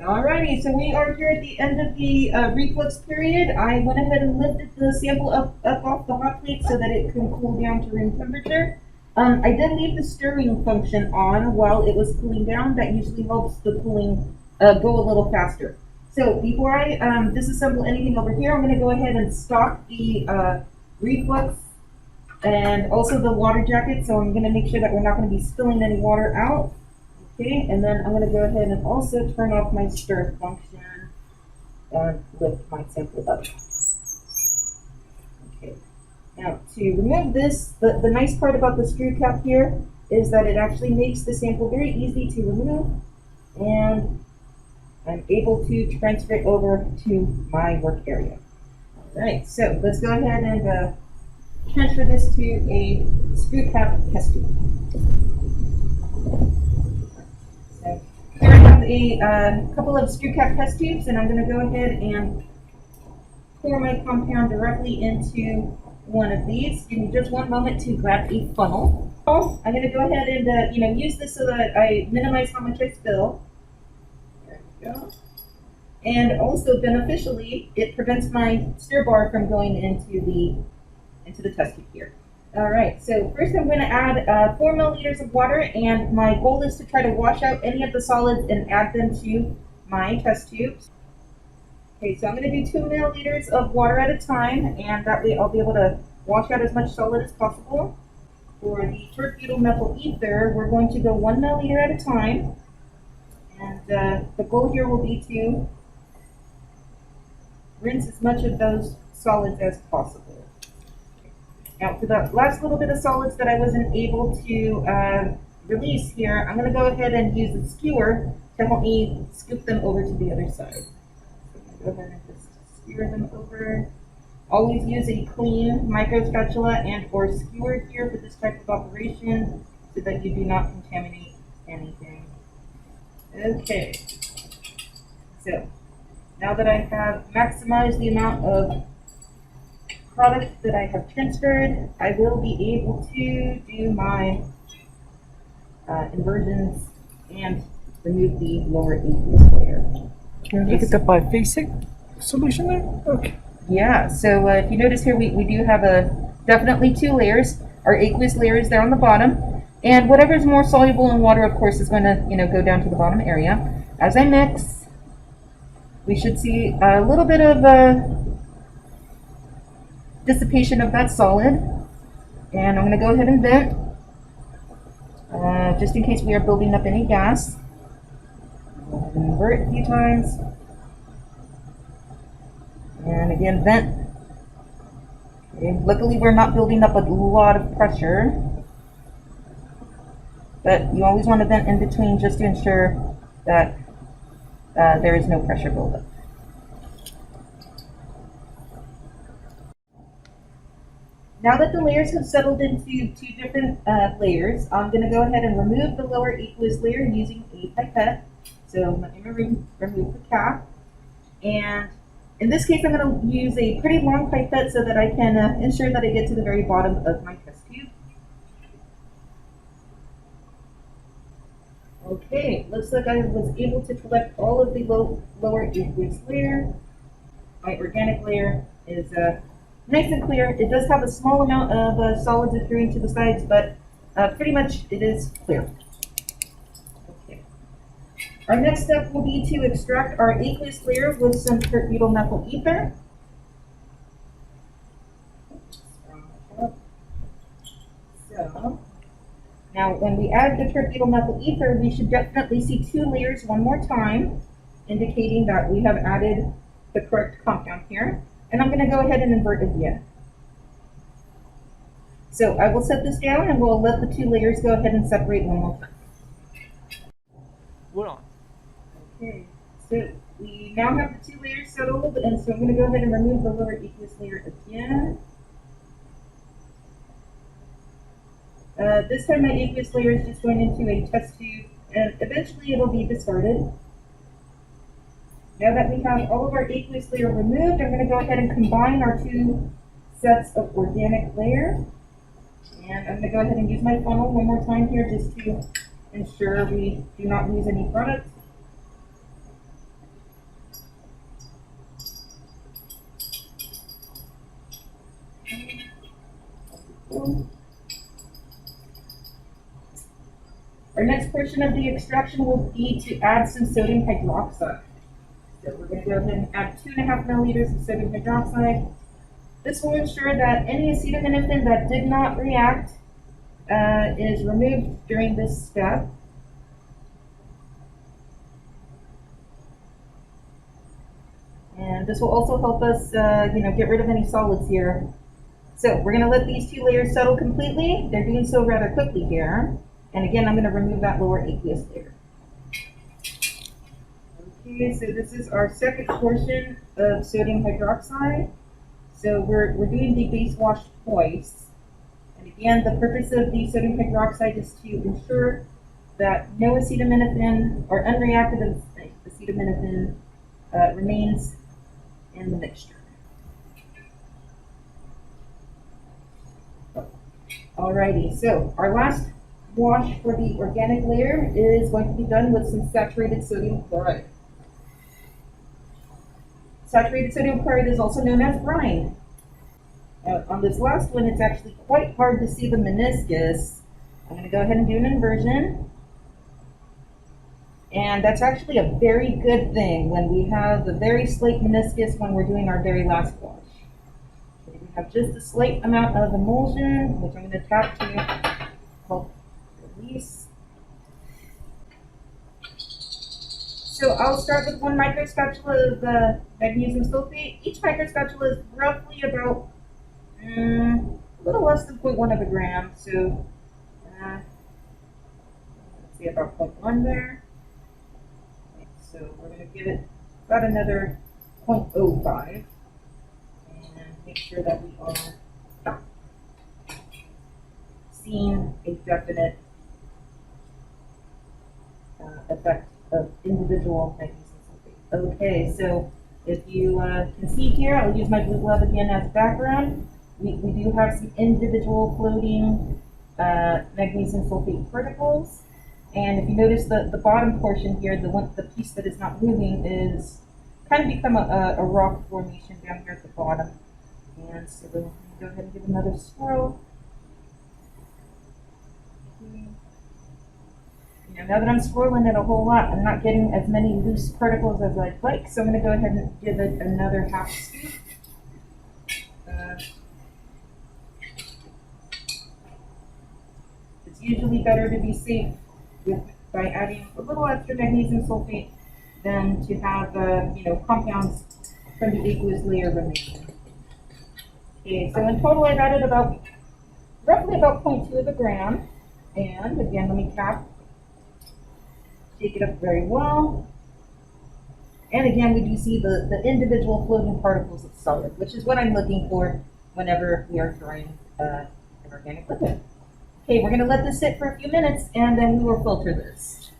Alrighty, so we are here at the end of the reflux period. I went ahead and lifted the sample up off the hot plate so that it can cool down to room temperature. I did leave the stirring function on while it was cooling down. That usually helps the cooling go a little faster. So before I disassemble anything over here, I'm going to go ahead and stock the reflux and also the water jacket. So I'm going to make sure that we're not going to be spilling any water out. Okay, and then I'm going to go ahead and also turn off my stir function and lift my sample up. Okay, now to remove this, the nice part about the screw cap here is that it actually makes the sample very easy to remove, and I'm able to transfer it over to my work area. All right, so let's go ahead and transfer this to a screw cap test tube. Here I have a couple of screw cap test tubes, and I'm going to go ahead and pour my compound directly into one of these. Give me just one moment to grab a funnel. I'm going to go ahead and use this so that I minimize how much I spill. There we go. And also beneficially, it prevents my stir bar from going into the test tube here. All right, so first I'm going to add 4 milliliters of water, and my goal is to try to wash out any of the solids and add them to my test tubes. Okay, so I'm going to do 2 milliliters of water at a time, and that way I'll be able to wash out as much solid as possible. For the tert-butyl methyl ether, we're going to go 1 milliliter at a time, and the goal here will be to rinse as much of those solids as possible. Now, for the last little bit of solids that I wasn't able to release here, I'm going to go ahead and use a skewer to help me scoop them over to the other side. So I'm going to go ahead and just skewer them over. Always use a clean micro spatula and or skewer here for this type of operation so that you do not contaminate anything. Okay, so now that I have maximized the amount of product that I have transferred, I will be able to do my inversions and remove the lower aqueous layer. Can you look at the biphasic solution there? Okay. Yeah, so if you notice here, we do have definitely 2 layers. Our aqueous layer is there on the bottom, and whatever is more soluble in water, of course, is going to go down to the bottom area. As I mix, we should see a little bit of dissipation of that solid, and I'm going to go ahead and vent just in case we are building up any gas. Invert a few times, and again vent. Okay. Luckily we're not building up a lot of pressure, but you always want to vent in between just to ensure that there is no pressure buildup. Now that the layers have settled into 2 different layers, I'm going to go ahead and remove the lower aqueous layer using a pipette. So let me remove the cap. And in this case, I'm going to use a pretty long pipette so that I can ensure that I get to the very bottom of my test tube. Okay, looks like I was able to collect all of the lower aqueous layer. My organic layer is nice and clear. It does have a small amount of solids adhering to the sides, but pretty much it is clear. Okay. Our next step will be to extract our aqueous layer with some tert-butyl methyl ether. So now when we add the tert-butyl methyl ether, we should definitely see 2 layers one more time, indicating that we have added the correct compound here. And I'm going to go ahead and invert again. So I will set this down and we'll let the 2 layers go ahead and separate one more time. Hold on. Okay, so we now have the 2 layers settled, and so I'm going to go ahead and remove the lower aqueous layer again. This time my aqueous layer is just going into a test tube, and eventually it'll be discarded. Now that we have all of our aqueous layer removed, I'm going to go ahead and combine our 2 sets of organic layer. And I'm going to go ahead and use my funnel one more time here just to ensure we do not lose any product. Our next portion of the extraction will be to add some sodium hydroxide. So we're going to go ahead and add 2.5 milliliters of sodium hydroxide. This will ensure that any acetaminophen that did not react is removed during this step. And this will also help us, get rid of any solids here. So we're going to let these two layers settle completely. They're doing so rather quickly here. And again, I'm going to remove that lower aqueous layer. Okay, so this is our second portion of sodium hydroxide. So we're doing the base wash twice. And again, the purpose of the sodium hydroxide is to ensure that no acetaminophen or unreacted acetaminophen remains in the mixture. Alrighty, so our last wash for the organic layer is going to be done with some saturated sodium chloride. Saturated sodium chloride is also known as brine. On this last one, it's actually quite hard to see the meniscus. I'm going to go ahead and do an inversion. And that's actually a very good thing when we have a very slight meniscus when we're doing our very last wash. We have just a slight amount of emulsion, which I'm going to tap to help release. So I'll start with 1 microspatula of magnesium sulfate. Each microspatula is roughly about a little less than 0.1 of a gram. So let's see, about 0.1 there. So we're going to give it about another 0.05 and make sure that we are seeing a definite effect of individual magnesium sulfate. Okay, so if you can see here, I'll use my blue glove again as background. We do have some individual floating magnesium sulfate particles. And if you notice the bottom portion here, the piece that is not moving is kind of become a rock formation down here at the bottom. And so we'll go ahead and give another swirl. Now that I'm swirling it a whole lot, I'm not getting as many loose particles as I'd like, so I'm going to go ahead and give it another half scoop. It's usually better to be safe by adding a little extra magnesium sulfate than to have compounds from the aqueous layer remaining. Okay, so in total I've added roughly about 0.2 of a gram. And again, let me cap. Shake it up very well. And again, we do see the individual floating particles of solid, which is what I'm looking for whenever we are drawing an organic liquid. Okay, we're going to let this sit for a few minutes and then we will filter this.